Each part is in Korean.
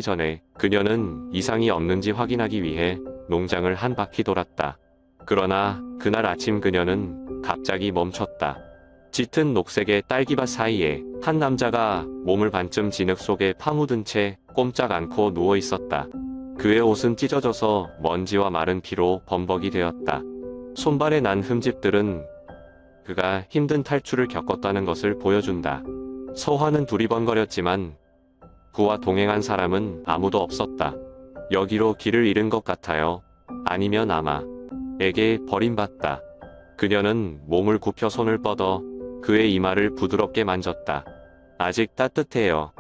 전에 그녀는 이상이 없는지 확인하기 위해 농장을 한 바퀴 돌았다. 그러나 그날 아침 그녀는 갑자기 멈췄다. 짙은 녹색의 딸기밭 사이에 한 남자가 몸을 반쯤 진흙 속에 파묻은 채 꼼짝 않고 누워 있었다. 그의 옷은 찢어져서 먼지와 마른 피로 범벅이 되었다. 손발에 난 흠집들은 그가 힘든 탈출을 겪었다는 것을 보여준다. 서화는 두리번거렸지만 그와 동행한 사람은 아무도 없었다. 여기로 길을 잃은 것 같아요. 아니면 아마 에게 버림받다. 그녀는 몸을 굽혀 손을 뻗어 그의 이마를 부드럽게 만졌다. 아직 따뜻해요.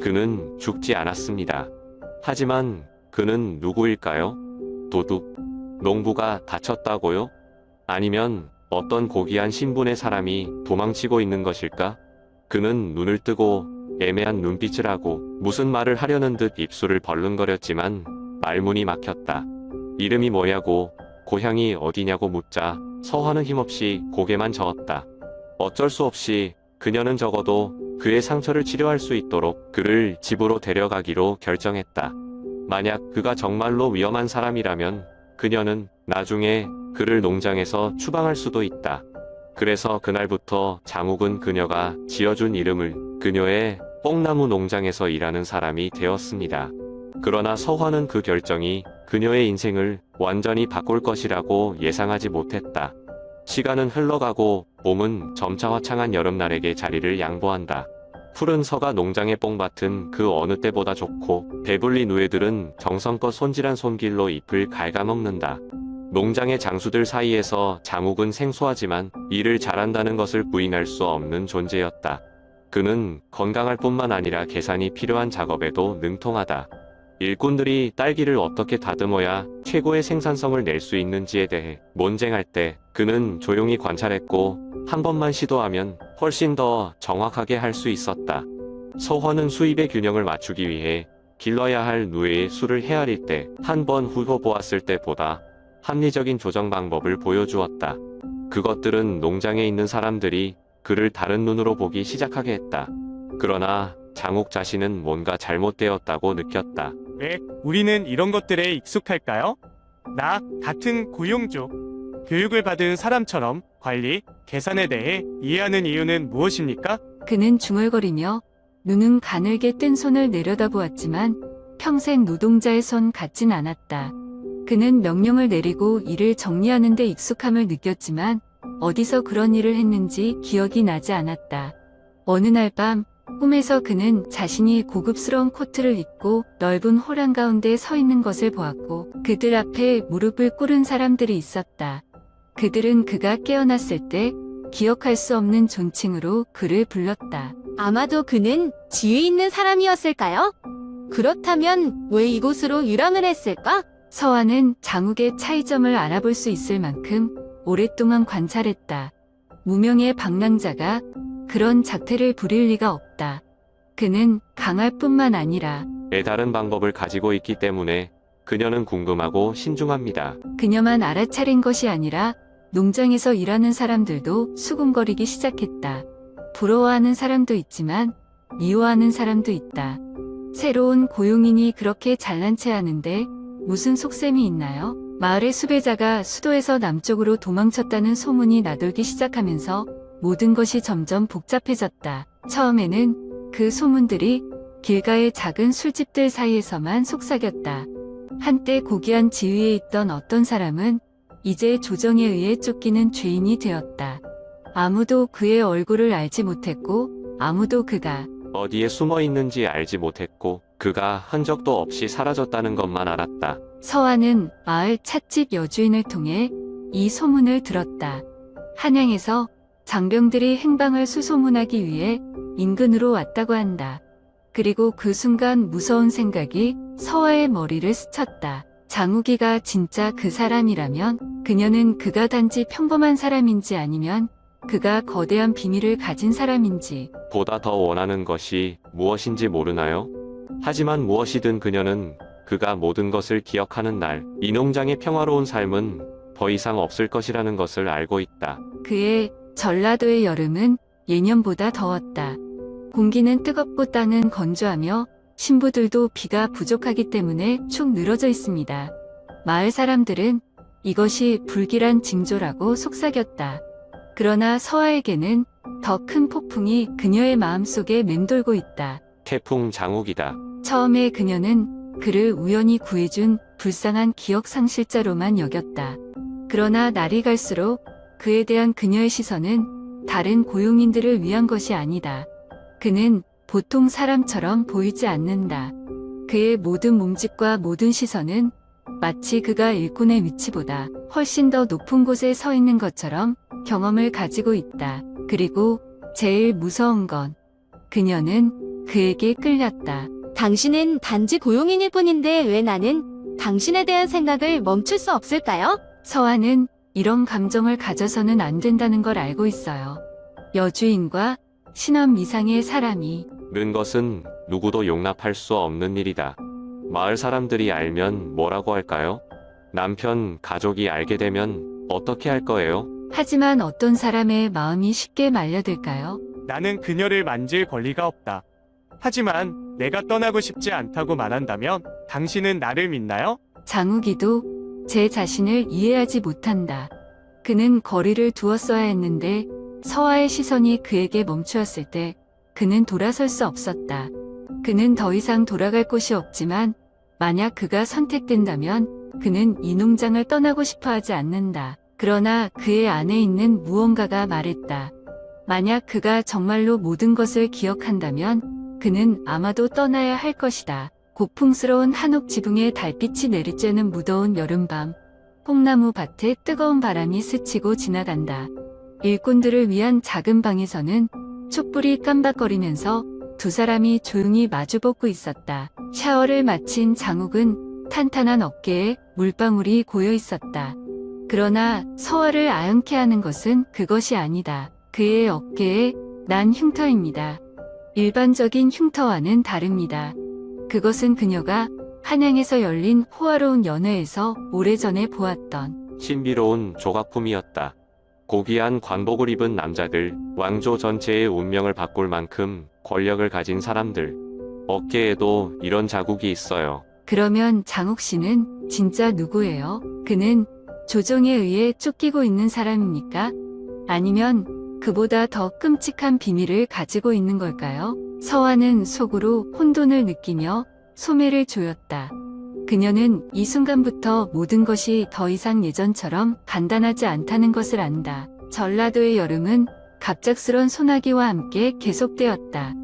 그는 죽지 않았습니다. 하지만 그는 누구일까요? 도둑? 농부가 다쳤다고요? 아니면 어떤 고귀한 신분의 사람이 도망치고 있는 것일까? 그는 눈을 뜨고 애매한 눈빛을 하고 무슨 말을 하려는 듯 입술을 벌렁거렸지만 말문이 막혔다. 이름이 뭐냐고, 고향이 어디냐고 묻자 서화는 힘없이 고개만 저었다. 어쩔 수 없이 그녀는 적어도 그의 상처를 치료할 수 있도록 그를 집으로 데려가기로 결정했다. 만약 그가 정말로 위험한 사람이라면 그녀는 나중에 그를 농장에서 추방할 수도 있다. 그래서 그날부터 장욱은 그녀가 지어준 이름을 그녀의 뽕나무 농장에서 일하는 사람이 되었습니다. 그러나 서화는 그 결정이 그녀의 인생을 완전히 바꿀 것이라고 예상하지 못했다. 시간은 흘러가고 봄은 점차 화창한 여름날에게 자리를 양보한다. 푸른 서가 농장의 뽕밭은 그 어느 때보다 좋고 배불리 누에들은 정성껏 손질한 손길로 잎을 갉아먹는다. 농장의 장수들 사이에서 장욱은 생소하지만 일을 잘한다는 것을 부인할 수 없는 존재였다. 그는 건강할 뿐만 아니라 계산이 필요한 작업에도 능통하다. 일꾼들이 딸기를 어떻게 다듬어야 최고의 생산성을 낼 수 있는지에 대해 논쟁할 때 그는 조용히 관찰했고 한 번만 시도하면 훨씬 더 정확하게 할 수 있었다. 서화는 수입의 균형을 맞추기 위해 길러야 할 누에의 수를 헤아릴 때 한 번 훑어보았을 때보다 합리적인 조정 방법을 보여주었다. 그것들은 농장에 있는 사람들이 그를 다른 눈으로 보기 시작하게 했다. 그러나 장욱 자신은 뭔가 잘못되었다고 느꼈다. 왜 우리는 이런 것들에 익숙할까요? 나 같은 고용주, 교육을 받은 사람처럼 관리, 계산에 대해 이해하는 이유는 무엇입니까? 그는 중얼거리며 눈은 가늘게 뜬 손을 내려다보았지만 평생 노동자의 손 같진 않았다. 그는 명령을 내리고 일을 정리하는 데 익숙함을 느꼈지만 어디서 그런 일을 했는지 기억이 나지 않았다. 어느 날 밤 꿈에서 그는 자신이 고급스러운 코트를 입고 넓은 홀 한가운데 서 있는 것을 보았고 그들 앞에 무릎을 꿇은 사람들이 있었다. 그들은 그가 깨어났을 때 기억할 수 없는 존칭으로 그를 불렀다. 아마도 그는 지위 있는 사람이었을까요? 그렇다면 왜 이곳으로 유람을 했을까? 서화는 장욱의 차이점을 알아볼 수 있을 만큼 오랫동안 관찰했다. 무명의 방랑자가 그런 작태를 부릴 리가 없다. 그는 강할 뿐만 아니라 다른 방법을 가지고 있기 때문에 그녀는 궁금하고 신중합니다. 그녀만 알아차린 것이 아니라 농장에서 일하는 사람들도 수군거리기 시작했다. 부러워하는 사람도 있지만 미워하는 사람도 있다. 새로운 고용인이 그렇게 잘난 체 하는데 무슨 속셈이 있나요? 마을의 수배자가 수도에서 남쪽으로 도망쳤다는 소문이 나돌기 시작하면서 모든 것이 점점 복잡해졌다. 처음에는 그 소문들이 길가의 작은 술집들 사이에서만 속삭였다. 한때 고귀한 지위에 있던 어떤 사람은 이제 조정에 의해 쫓기는 죄인이 되었다. 아무도 그의 얼굴을 알지 못했고 아무도 그가 어디에 숨어 있는지 알지 못했고 그가 흔적도 없이 사라졌다는 것만 알았다. 서화는 마을 찻집 여주인을 통해 이 소문을 들었다. 한양에서 장병들이 행방을 수소문하기 위해 인근으로 왔다고 한다. 그리고 그 순간 무서운 생각이 서화의 머리를 스쳤다. 장욱이가 진짜 그 사람이라면 그녀는 그가 단지 평범한 사람인지 아니면 그가 거대한 비밀을 가진 사람인지 보다 더 원하는 것이 무엇인지 모르나요? 하지만 무엇이든 그녀는 그가 모든 것을 기억하는 날, 이 농장의 평화로운 삶은 더 이상 없을 것이라는 것을 알고 있다. 그의 전라도의 여름은 예년보다 더웠다. 공기는 뜨겁고 땅은 건조하며 신부들도 비가 부족하기 때문에 축 늘어져 있습니다. 마을 사람들은 이것이 불길한 징조라고 속삭였다. 그러나 서아에게는 더 큰 폭풍이 그녀의 마음속에 맴돌고 있다. 태풍 장욱이다. 처음에 그녀는 그를 우연히 구해준 불쌍한 기억 상실자로만 여겼다. 그러나 날이 갈수록 그에 대한 그녀의 시선은 다른 고용인들을 위한 것이 아니다. 그는 보통 사람처럼 보이지 않는다. 그의 모든 몸짓과 모든 시선은 마치 그가 일꾼의 위치보다 훨씬 더 높은 곳에 서 있는 것처럼 경험을 가지고 있다. 그리고 제일 무서운 건 그녀는 그에게 끌렸다. 당신은 단지 고용인일 뿐인데 왜 나는 당신에 대한 생각을 멈출 수 없을까요? 서아는 이런 감정을 가져서는 안 된다는 걸 알고 있어요. 여주인과 신원 미상의 사람이 는 것은 누구도 용납할 수 없는 일이다. 마을 사람들이 알면 뭐라고 할까요? 남편, 가족이 알게 되면 어떻게 할 거예요? 하지만 어떤 사람의 마음이 쉽게 말려들까요? 나는 그녀를 만질 권리가 없다. 하지만 내가 떠나고 싶지 않다고 말한다면 당신은 나를 믿나요? 장욱이도 제 자신을 이해하지 못한다. 그는 거리를 두었어야 했는데 서아의 시선이 그에게 멈추었을 때 그는 돌아설 수 없었다. 그는 더 이상 돌아갈 곳이 없지만 만약 그가 선택된다면 그는 이 농장을 떠나고 싶어 하지 않는다. 그러나 그의 안에 있는 무언가가 말했다. 만약 그가 정말로 모든 것을 기억한다면 그는 아마도 떠나야 할 것이다. 고풍스러운 한옥 지붕에 달빛이 내리쬐는 무더운 여름밤. 콩나무 밭에 뜨거운 바람이 스치고 지나간다. 일꾼들을 위한 작은 방에서는 촛불이 깜박거리면서 두 사람이 조용히 마주보고 있었다. 샤워를 마친 장욱은 탄탄한 어깨에 물방울이 고여 있었다. 그러나 서아를 아연케 하는 것은 그것이 아니다. 그의 어깨에 난 흉터입니다. 일반적인 흉터와는 다릅니다. 그것은 그녀가 한양에서 열린 호화로운 연회에서 오래전에 보았던 신비로운 조각품이었다. 고귀한 관복을 입은 남자들, 왕조 전체의 운명을 바꿀 만큼 권력을 가진 사람들. 어깨에도 이런 자국이 있어요. 그러면 장욱 씨는 진짜 누구예요? 그는 조정에 의해 쫓기고 있는 사람입니까? 아니면 그보다 더 끔찍한 비밀을 가지고 있는 걸까요? 서아는 속으로 혼돈을 느끼며 소매를 조였다. 그녀는 이 순간부터 모든 것이 더 이상 예전처럼 간단하지 않다는 것을 안다. 전라도의 여름은 갑작스런 소나기와 함께 계속되었다.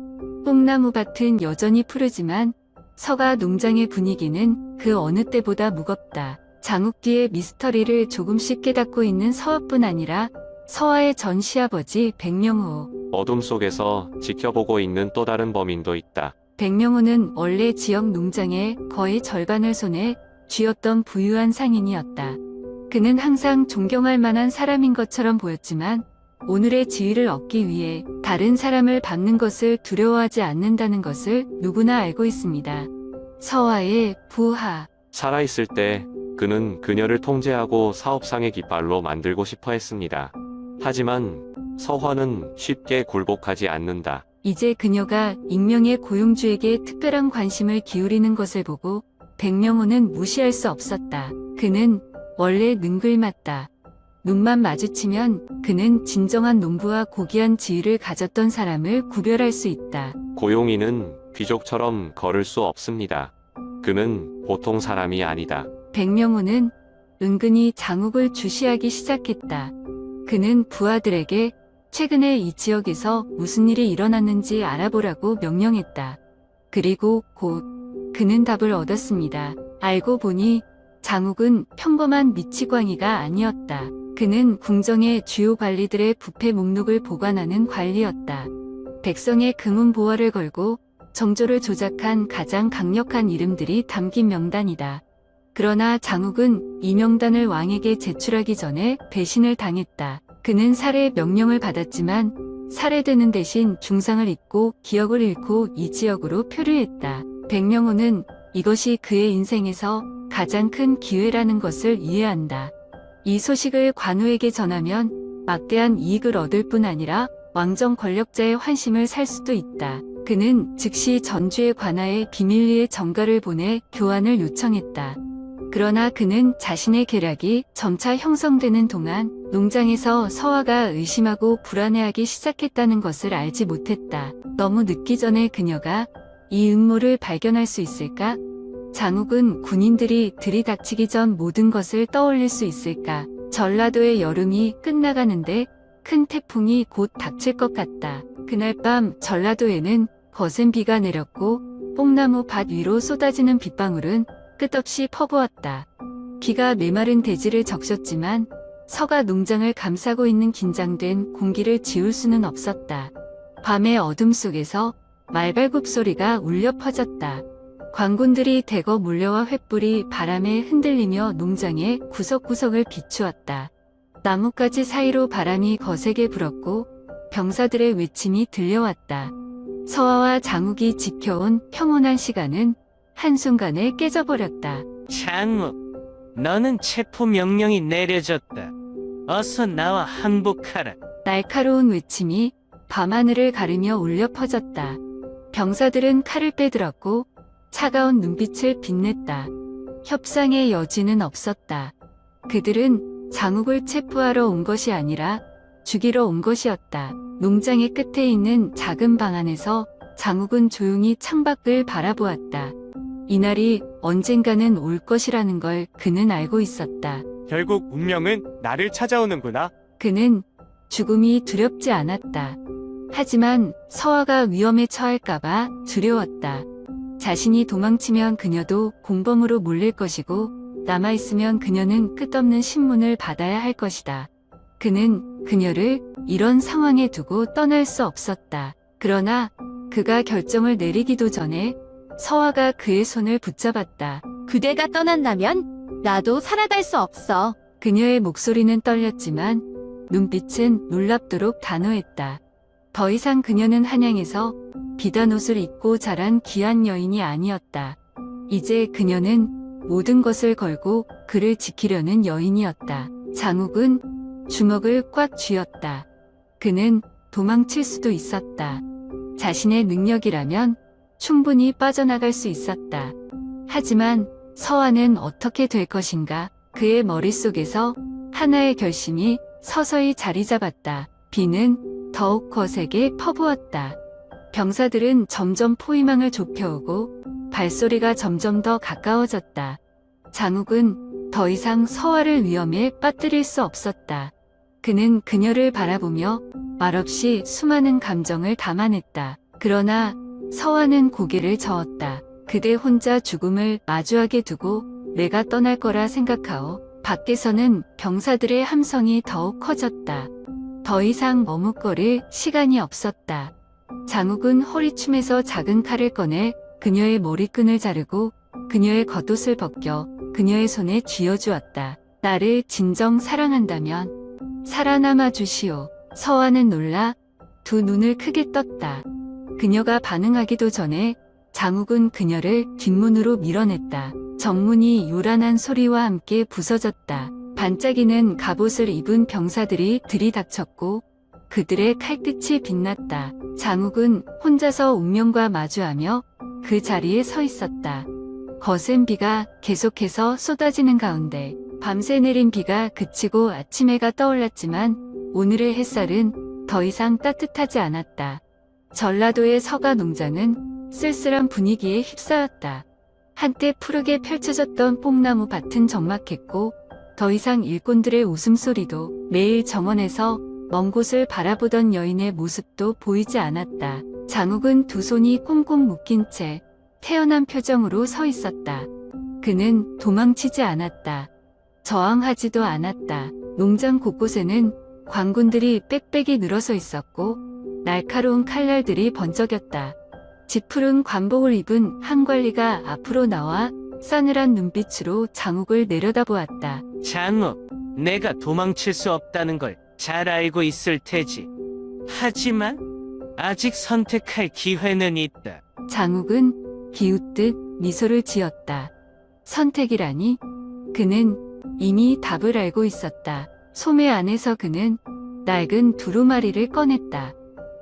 뽕나무 밭은 여전히 푸르지만 서가 농장의 분위기는 그 어느 때보다 무겁다. 장욱 뒤에 미스터리를 조금씩 깨닫고 있는 서아뿐 아니라 서아의 전 시아버지 백명호. 어둠 속에서 지켜보고 있는 또 다른 범인도 있다. 백명호는 원래 지역 농장의 거의 절반을 손에 쥐었던 부유한 상인이었다. 그는 항상 존경할 만한 사람인 것처럼 보였지만 오늘의 지위를 얻기 위해 다른 사람을 밟는 것을 두려워하지 않는다는 것을 누구나 알고 있습니다. 서아의 부하. 살아있을 때 그는 그녀를 통제하고 사업상의 깃발로 만들고 싶어 했습니다. 하지만 서화는 쉽게 굴복하지 않는다. 이제 그녀가 익명의 고용주에게 특별한 관심을 기울이는 것을 보고 백명호는 무시할 수 없었다. 그는 원래 능글맞다. 눈만 마주치면 그는 진정한 농부와 고귀한 지위를 가졌던 사람을 구별할 수 있다. 고용인은 귀족처럼 걸을 수 없습니다. 그는 보통 사람이 아니다. 백명호는 은근히 장욱을 주시하기 시작했다. 그는 부하들에게 최근에 이 지역에서 무슨 일이 일어났는지 알아보라고 명령했다. 그리고 곧 그는 답을 얻었습니다. 알고 보니 장욱은 평범한 미치광이가 아니었다. 그는 궁정의 주요 관리들의 부패 목록을 보관하는 관리였다. 백성의 금은 보화를 걸고 정조를 조작한 가장 강력한 이름들이 담긴 명단이다. 그러나 장욱은 이 명단을 왕에게 제출하기 전에 배신을 당했다. 그는 살해 명령을 받았지만 살해되는 대신 중상을 입고 기억을 잃고 이 지역으로 표류했다. 백명호는 이것이 그의 인생에서 가장 큰 기회라는 것을 이해한다. 이 소식을 관우에게 전하면 막대한 이익을 얻을 뿐 아니라 왕정 권력자의 환심을 살 수도 있다. 그는 즉시 전주의 관아에 비밀리에 정가를 보내 교환을 요청했다. 그러나 그는 자신의 계략이 점차 형성되는 동안 농장에서 서화가 의심하고 불안해하기 시작했다는 것을 알지 못했다. 너무 늦기 전에 그녀가 이 음모를 발견할 수 있을까? 장욱은 군인들이 들이닥치기 전 모든 것을 떠올릴 수 있을까? 전라도의 여름이 끝나가는데 큰 태풍이 곧 닥칠 것 같다. 그날 밤 전라도에는 거센 비가 내렸고 뽕나무 밭 위로 쏟아지는 빗방울은 끝없이 퍼부었다. 비가 메마른 대지를 적셨지만 서가 농장을 감싸고 있는 긴장된 공기를 지울 수는 없었다. 밤의 어둠 속에서 말발굽 소리가 울려 퍼졌다. 광군들이 대거 몰려와 횃불이 바람에 흔들리며 농장의 구석구석을 비추었다. 나뭇가지 사이로 바람이 거세게 불었고 병사들의 외침이 들려왔다. 서화와 장욱이 지켜온 평온한 시간은 한순간에 깨져버렸다. 장욱, 너는 체포 명령이 내려졌다. 어서 나와 항복하라. 날카로운 외침이 밤하늘을 가르며 울려 퍼졌다. 병사들은 칼을 빼들었고 차가운 눈빛을 빛냈다. 협상의 여지는 없었다. 그들은 장욱을 체포하러 온 것이 아니라 죽이러 온 것이었다. 농장의 끝에 있는 작은 방 안에서 장욱은 조용히 창밖을 바라보았다. 이날이 언젠가는 올 것이라는 걸 그는 알고 있었다. 결국 운명은 나를 찾아오는구나. 그는 죽음이 두렵지 않았다. 하지만 서화가 위험에 처할까봐 두려웠다. 자신이 도망치면 그녀도 공범으로 몰릴 것이고 남아있으면 그녀는 끝없는 신문을 받아야 할 것이다. 그는 그녀를 이런 상황에 두고 떠날 수 없었다. 그러나 그가 결정을 내리기도 전에 서화가 그의 손을 붙잡았다. 그대가 떠난다면 나도 살아갈 수 없어. 그녀의 목소리는 떨렸지만 눈빛은 놀랍도록 단호했다. 더 이상 그녀는 한양에서 비단 옷을 입고 자란 귀한 여인이 아니었다. 이제 그녀는 모든 것을 걸고 그를 지키려는 여인이었다. 장욱은 주먹을 꽉 쥐었다. 그는 도망칠 수도 있었다. 자신의 능력이라면 충분히 빠져나갈 수 있었다. 하지만 서화는 어떻게 될 것인가? 그의 머릿속에서 하나의 결심이 서서히 자리 잡았다. 비는 더욱 거세게 퍼부었다. 병사들은 점점 포위망을 좁혀오고 발소리가 점점 더 가까워졌다. 장욱은 더 이상 서화를 위험에 빠뜨릴 수 없었다. 그는 그녀를 바라보며 말없이 수많은 감정을 담아냈다. 그러나 서화는 고개를 저었다. 그대 혼자 죽음을 마주하게 두고 내가 떠날 거라 생각하오. 밖에서는 병사들의 함성이 더욱 커졌다. 더 이상 머뭇거릴 시간이 없었다. 장욱은 허리춤에서 작은 칼을 꺼내 그녀의 머리끈을 자르고 그녀의 겉옷을 벗겨 그녀의 손에 쥐어주었다. 나를 진정 사랑한다면 살아남아 주시오. 서화는 놀라 두 눈을 크게 떴다. 그녀가 반응하기도 전에 장욱은 그녀를 뒷문으로 밀어냈다. 정문이 요란한 소리와 함께 부서졌다. 반짝이는 갑옷을 입은 병사들이 들이닥쳤고 그들의 칼끝이 빛났다. 장욱은 혼자서 운명과 마주하며 그 자리에 서 있었다. 거센 비가 계속해서 쏟아지는 가운데 밤새 내린 비가 그치고 아침 해가 떠올랐지만 오늘의 햇살은 더 이상 따뜻하지 않았다. 전라도의 서가 농장은 쓸쓸한 분위기에 휩싸였다. 한때 푸르게 펼쳐졌던 뽕나무 밭은 적막했고 더 이상 일꾼들의 웃음소리도 매일 정원에서 먼 곳을 바라보던 여인의 모습도 보이지 않았다. 장욱은 두 손이 꽁꽁 묶인 채 태연한 표정으로 서 있었다. 그는 도망치지 않았다. 저항하지도 않았다. 농장 곳곳에는 광군들이 빽빽이 늘어서 있었고 날카로운 칼날들이 번쩍였다. 지푸른 관복을 입은 한 관리가 앞으로 나와 싸늘한 눈빛으로 장욱을 내려다보았다. 장욱, 내가 도망칠 수 없다는 걸 잘 알고 있을 테지. 하지만 아직 선택할 기회는 있다. 장욱은 비웃듯 미소를 지었다. 선택이라니? 그는 이미 답을 알고 있었다. 소매 안에서 그는 낡은 두루마리를 꺼냈다.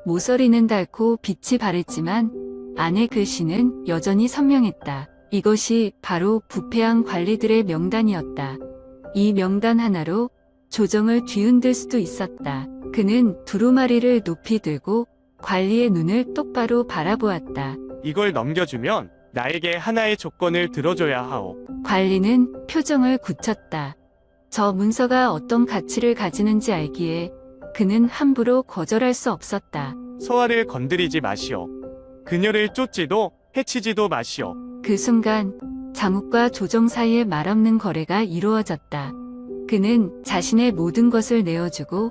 모서리는 닳고 빛이 바랬지만 안의 글씨는 여전히 선명했다. 이것이 바로 부패한 관리들의 명단이었다. 이 명단 하나로 조정을 뒤흔들 수도 있었다. 그는 두루마리를 높이 들고 관리의 눈을 똑바로 바라보았다. 이걸 넘겨주면 나에게 하나의 조건을 들어줘야 하오. 관리는 표정을 굳혔다. 저 문서가 어떤 가치를 가지는지 알기에 그는 함부로 거절할 수 없었다. 서아를 건드리지 마시오. 그녀를 쫓지도 해치지도 마시오. 그 순간 장욱과 조정 사이에 말없는 거래가 이루어졌다. 그는 자신의 모든 것을 내어주고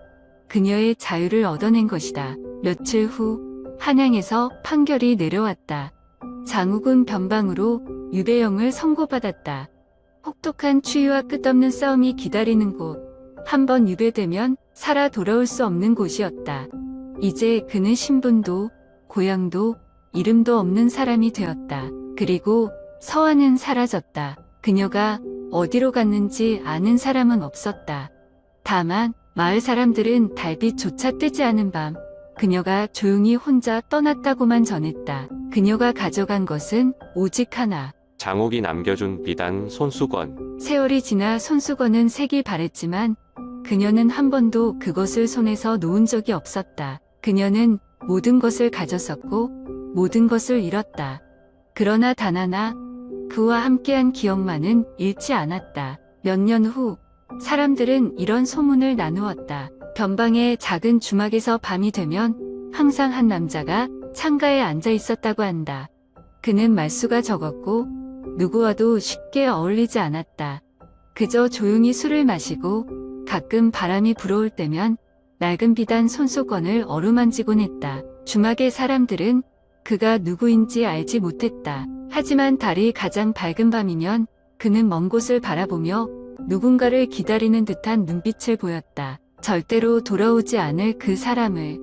그녀의 자유를 얻어낸 것이다. 며칠 후 한양에서 판결이 내려왔다. 장욱은 변방으로 유배형을 선고받았다. 혹독한 추위와 끝없는 싸움이 기다리는 곳. 한번 유배되면 살아 돌아올 수 없는 곳이었다. 이제 그는 신분도 고향도 이름도 없는 사람이 되었다. 그리고 서아는 사라졌다. 그녀가 어디로 갔는지 아는 사람은 없었다. 다만 마을 사람들은 달빛조차 뜨지 않은 밤 그녀가 조용히 혼자 떠났다고만 전했다. 그녀가 가져간 것은 오직 하나. 장욱이 남겨준 비단 손수건. 세월이 지나 손수건은 색이 바랬지만 그녀는 한 번도 그것을 손에서 놓은 적이 없었다. 그녀는 모든 것을 가졌었고 모든 것을 잃었다. 그러나 단 하나 그와 함께한 기억만은 잃지 않았다. 몇 년 후 사람들은 이런 소문을 나누었다. 변방의 작은 주막에서 밤이 되면 항상 한 남자가 창가에 앉아 있었다고 한다. 그는 말수가 적었고 누구와도 쉽게 어울리지 않았다. 그저 조용히 술을 마시고 가끔 바람이 불어올 때면 낡은 비단 손수건을 어루만지곤 했다. 주막의 사람들은 그가 누구인지 알지 못했다. 하지만 달이 가장 밝은 밤이면 그는 먼 곳을 바라보며 누군가를 기다리는 듯한 눈빛을 보였다. 절대로 돌아오지 않을 그 사람을.